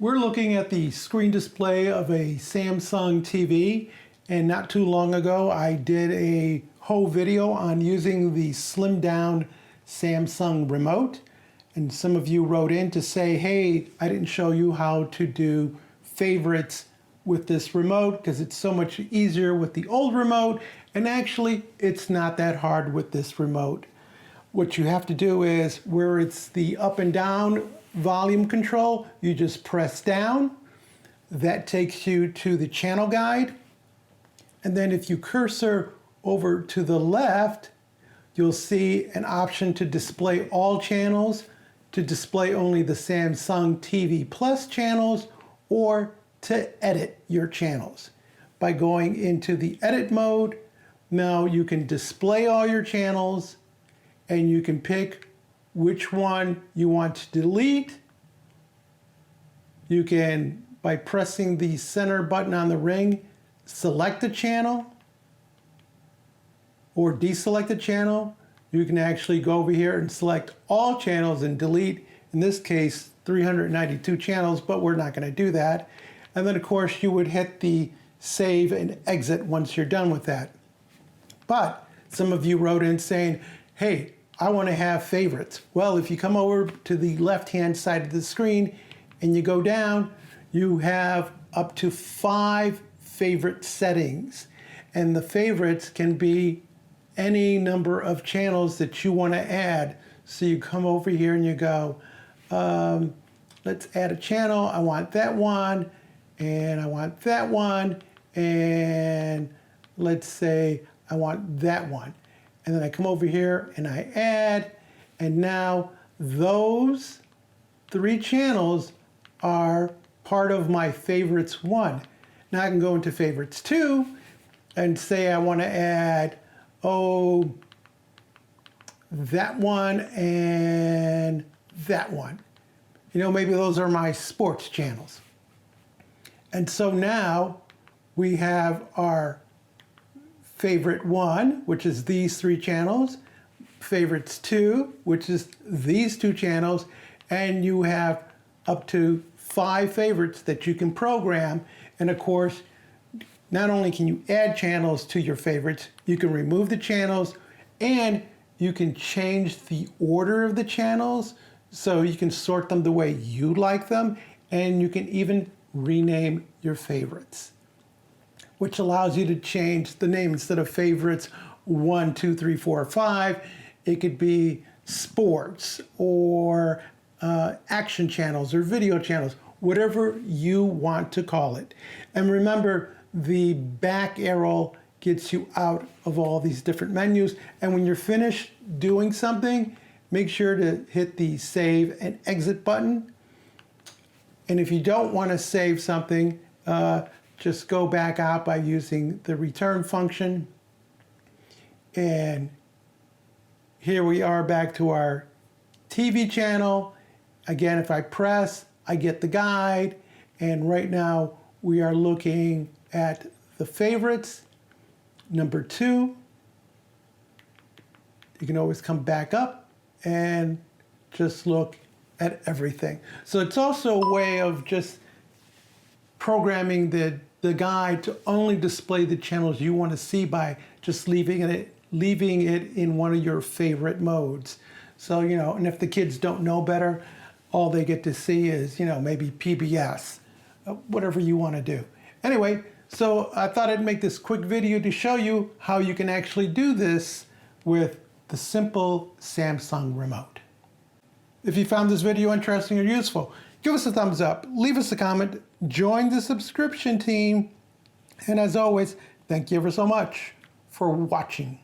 We're looking at the screen display of a Samsung TV, and not too long ago I did a whole video on using the slimmed down Samsung remote, and some of you wrote in to say, hey, I didn't show you how to do favorites with this remote because it's so much easier with the old remote, and actually it's not that hard with this remote. What you have to do is, where it's the up and down volume control, you just press down. That takes you to the channel guide. And then if you cursor over to the left, you'll see an option to display all channels, to display only the Samsung TV Plus channels, or to edit your channels. By going into the edit mode, now you can display all your channels and you can pick which one you want to delete. You can, by pressing the center button on the ring, select a channel or deselect a channel. You can actually go over here and select all channels and delete, in this case, 392 channels, but we're not going to do that. And then, of course, you would hit the save and exit once you're done with that. But some of you wrote in saying, hey, I want to have favorites. Well, if you come over to the left-hand side of the screen and you go down, you have up to 5 favorite settings. And the favorites can be any number of channels that you want to add. So you come over here and you go, let's add a channel. I want that one, and I want that one, and let's say I want that one. And then I come over here and I add, and now those 3 channels are part of my favorites 1. Now I can go into favorites 2 and say I want to add, that one and that one. You know, maybe those are my sports channels. And so now we have our favorite 1, which is these 3 channels, favorites 2, which is these 2 channels, and you have up to 5 favorites that you can program. And of course, not only can you add channels to your favorites, you can remove the channels, and you can change the order of the channels, so you can sort them the way you like them, and you can even rename your favorites, which allows you to change the name. Instead of favorites 1, 2, 3, 4, 5, it could be sports or action channels or video channels, whatever you want to call it. And remember, the back arrow gets you out of all these different menus. And when you're finished doing something, make sure to hit the save and exit button. And if you don't want to save something, just go back out by using the return function. And here we are back to our TV channel. Again, if I press, I get the guide. And right now we are looking at the favorites, number 2. You can always come back up and just look at everything. So it's also a way of just programming the guide to only display the channels you want to see by just leaving it in one of your favorite modes. So, you know, and if the kids don't know better, all they get to see is, you know, maybe PBS, whatever you want to do. Anyway, so I thought I'd make this quick video to show you how you can actually do this with the simple Samsung remote. If you found this video interesting or useful, give us a thumbs up, leave us a comment, join the subscription team, and as always, thank you ever so much for watching.